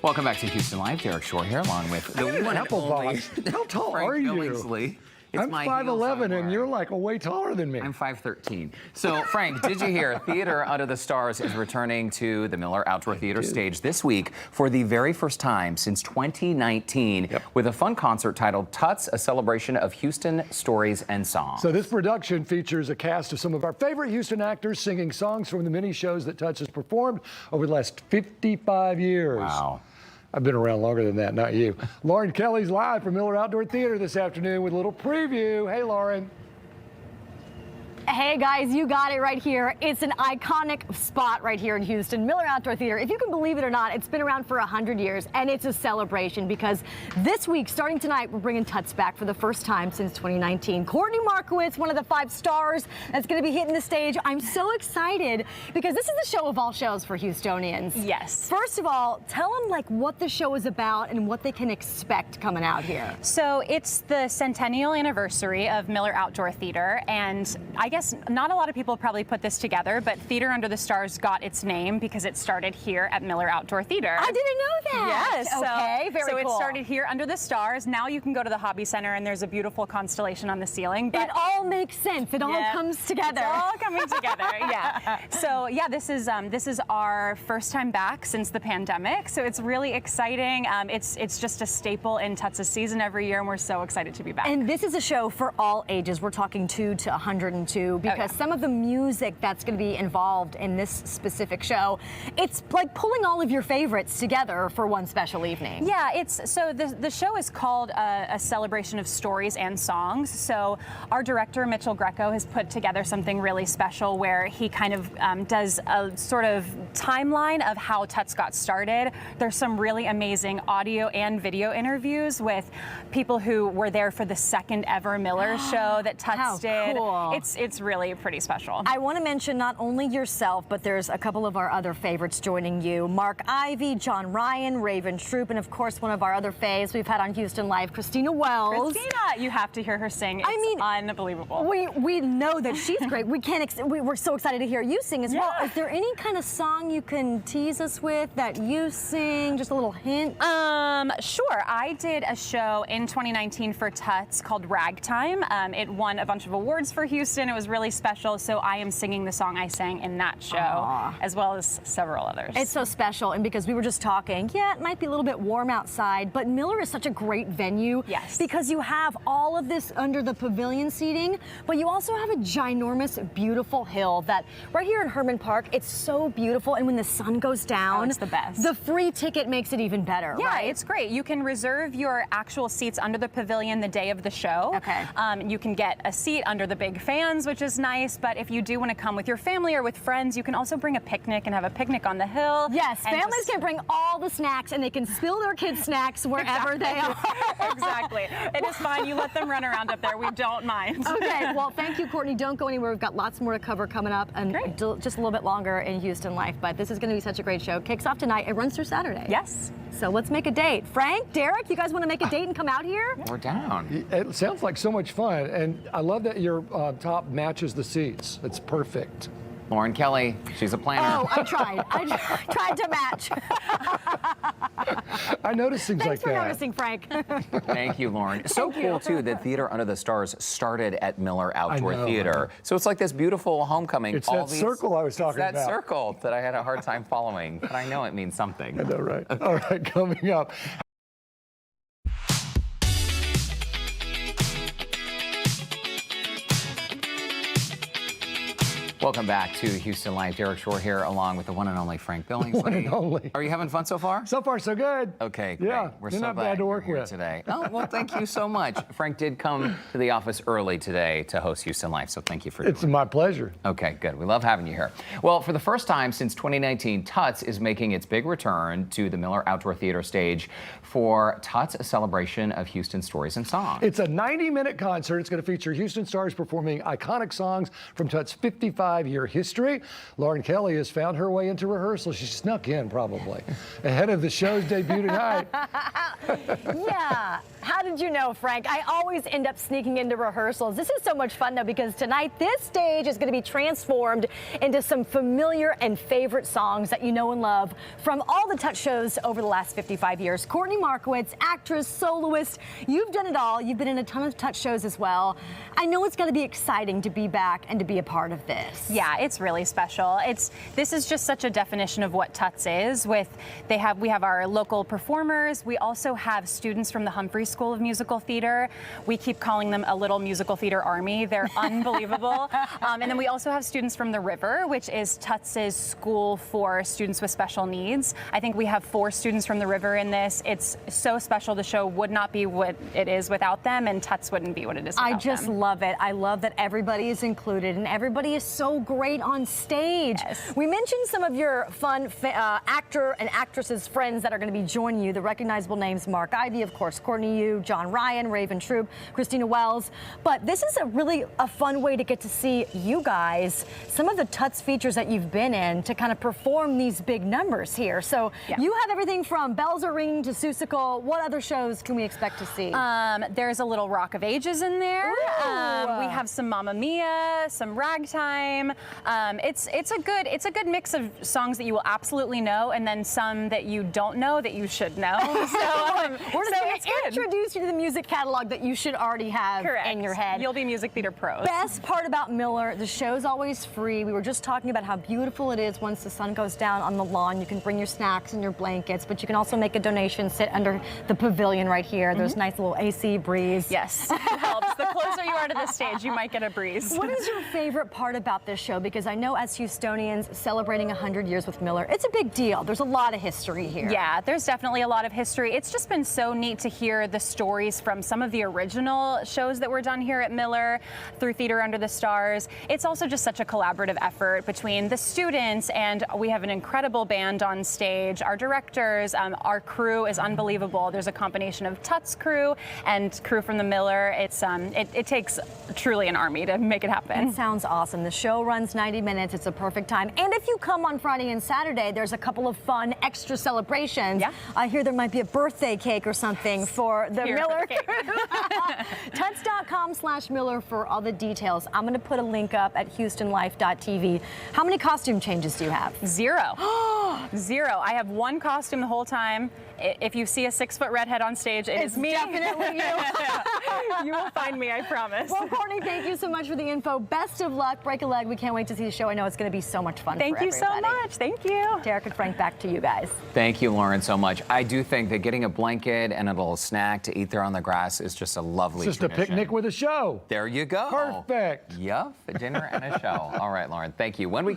Welcome back to Houston Live. Derek Shore here, along with the one and only How tall Frank are you? Billingsley. It's I'm my 5'11", and you're like way taller than me. I'm 5'13". So, Frank, did you hear Theater Under the Stars is returning to the Miller Outdoor Theater stage this week for the very first time since 2019 with a fun concert titled Tuts, a celebration of Houston stories and songs. So this production features a cast of some of our favorite Houston actors singing songs from the many shows that Tuts has performed over the last 55 years. Wow. I've been around longer than that, not you. Lauren Kelly's live from Miller Outdoor Theater this afternoon with a little preview. Hey, Lauren. Hey guys, you got it right here. It's an iconic spot right here in Houston, Miller Outdoor Theater. If you can believe it or not, it's been around for 100 years, and it's a celebration because this week, starting tonight, we're bringing Tuts back for the first time since 2019. Courtney Markowitz, one of the 5 stars, that's going to be hitting the stage. I'm so excited because this is the show of all shows for Houstonians. Yes. First of all, tell them like what the show is about and what they can expect coming out here. So it's the centennial anniversary of Miller Outdoor Theater, and I guess not a lot of people probably put this together, but Theater Under the Stars got its name because it started here at Miller Outdoor Theater. I didn't know that. Yes. Okay, very cool. cool. So it started here under the stars. Now you can go to the Hobby Center and there's a beautiful constellation on the ceiling. But it all makes sense. It all comes together. It's all coming together. Yeah. So yeah, this is our first time back since the pandemic. So it's really exciting. It's just a staple in Tuts' season every year, and we're so excited to be back. And this is a show for all ages. We're talking 2 to 102 because some of the music that's going to be involved in this specific show, it's like pulling all of your favorites together for one special evening. Yeah, the show is called a celebration of stories and songs. So our director, Mitchell Greco, has put together something really special where he kind of does a sort of timeline of how Tuts got started. There's some really amazing audio and video interviews with people who were there for the second ever Miller show that Tuts did. Cool. It's really pretty special. I want to mention not only yourself, but there's a couple of our other favorites joining you. Mark Ivy, John Ryan, Raven Troop, and of course one of our other faves we've had on Houston Live, Christina Wells. Christina, you have to hear her sing. It's unbelievable. We know that she's great. We're so excited to hear you sing as well. Is there any kind of song you can tease us with that you sing? Just a little hint? Sure. I did a show in 2019 for Tuts called Ragtime. It won a bunch of awards for Houston. It was really special. So I am singing the song I sang in that show, as well as several others. It's so special, and because we were just talking, it might be a little bit warm outside, but Miller is such a great venue. Yes. Because you have all of this under the pavilion seating, but you also have a ginormous, beautiful hill that right here in Herman Park, it's so beautiful, and when the sun goes down, it's the best. The free ticket makes it even better, Yeah, right? it's great. You can reserve your actual seats under the pavilion the day of the show. Okay. You can get a seat under the big fans, which is nice, but if you do want to come with your family or with friends, you can also bring a picnic and have a picnic on the hill. Yes, families can bring all the snacks, and they can spill their kids' snacks wherever they are. Exactly. It is fine. You let them run around up there. We don't mind. Okay, well, thank you, Courtney. Don't go anywhere. We've got lots more to cover coming up, and just a little bit longer in Houston Life, but this is going to be such a great show. Kicks off tonight. It runs through Saturday. Yes. So let's make a date. Frank, Derek, you guys want to make a date and come out here? We're down. It sounds like so much fun, and I love that your top matches the seats. It's perfect. Lauren Kelly, she's a planner. Oh, I tried. I tried to match. I noticed things Thanks like that. Thanks for noticing, Frank. Thank you, Lauren. So cool, too, that Theater Under the Stars started at Miller Outdoor Theater. So it's like this beautiful homecoming. It's that circle I was talking about. That circle that I had a hard time following, but I know it means something. I know, right? Okay. All right, coming up. Welcome back to Houston Live. Derek Shore here, along with the one and only Frank Billingsley. One and only. Are you having fun so far? So far, so good. Okay, great. Yeah, We're you're so not glad bad to work you're here with today. Oh, well, thank you so much. Frank did come to the office early today to host Houston Live, so thank you for It's my pleasure. Okay, good. We love having you here. Well, for the first time since 2019, Tuts is making its big return to the Miller Outdoor Theater stage for Tuts, a celebration of Houston stories and songs. It's a 90-minute concert. It's going to feature Houston stars performing iconic songs from Tuts' 55 55-year history. Lauren Kelly has found her way into rehearsal. She snuck in, probably, ahead of the show's debut tonight. Yeah. How did you know, Frank? I always end up sneaking into rehearsals. This is so much fun, though, because tonight this stage is going to be transformed into some familiar and favorite songs that you know and love from all the Tuts shows over the last 55 years. Courtney Markowitz, actress, soloist, you've done it all. You've been in a ton of Tuts shows as well. I know it's going to be exciting to be back and to be a part of this. Yeah, it's really special. This is just such a definition of what Tuts is. We have our local performers. We also have students from the Humphrey School of Musical Theater. We keep calling them a little musical theater army. They're unbelievable. And then we also have students from the River, which is Tuts' school for students with special needs. I think we have 4 students from the River in this. It's so special. The show would not be what it is without them, and Tuts wouldn't be what it is without them. I just love it. I love that everybody is included and everybody is so great on stage. Yes. We mentioned some of your fun actor and actresses friends that are going to be joining you. The recognizable names: Mark Ivy, of course, Courtney Yu, John Ryan, Raven Troop, Christina Wells. But this is a fun way to get to see you guys, some of the Tuts features that you've been in, to kind of perform these big numbers here. So you have everything from Bells Are Ringing to Seussical. What other shows can we expect to see? There's a little Rock of Ages in there. We have some Mamma Mia, some Ragtime. It's a good mix of songs that you will absolutely know, and then some that you don't know that you should know. We're just it's going to good. introduce you to the music catalog that you should already have Correct. in your head. You'll be music theater pros. Best part about Miller, the show's always free. We were just talking about how beautiful it is once the sun goes down on the lawn. You can bring your snacks and your blankets, but you can also make a donation, sit under the pavilion right here. There's nice little AC breeze. Yes, it helps. The closer you are to the stage, you might get a breeze. What is your favorite part about this show? Because I know as Houstonians celebrating 100 years with Miller, it's a big deal. There's a lot of history here. Yeah, there's definitely a lot of history. It's just been so neat to hear the stories from some of the original shows that were done here at Miller through Theater Under the Stars. It's also just such a collaborative effort between the students, and we have an incredible band on stage. Our directors, our crew is unbelievable. There's a combination of Tuts crew and crew from the Miller. It takes truly an army to make it happen. It sounds awesome. The show runs 90 minutes. It's a perfect time. And if you come on Friday and Saturday, there's a couple of fun extra celebrations. Yeah. I hear there might be a birthday cake or something for the Here Miller. for the cake. Tuts.com/Miller for all the details. I'm going to put a link up at HoustonLife.tv. How many costume changes do you have? 0. 0. I have one costume the whole time. If you see a 6-foot redhead on stage, it's me. Definitely you. You will find me, I promise. Well, Courtney, thank you so much for the info. Best of luck. Break a leg. We can't wait to see the show. I know it's going to be so much fun. Thank you so much. Thank you. Derek and Frank, back to you guys. Thank you, Lauren, so much. I do think that getting a blanket and a little snack to eat there on the grass is just a lovely It's just tradition. a picnic with a show. There you go. Perfect. Yep, a dinner and a show. All right, Lauren, thank you. When we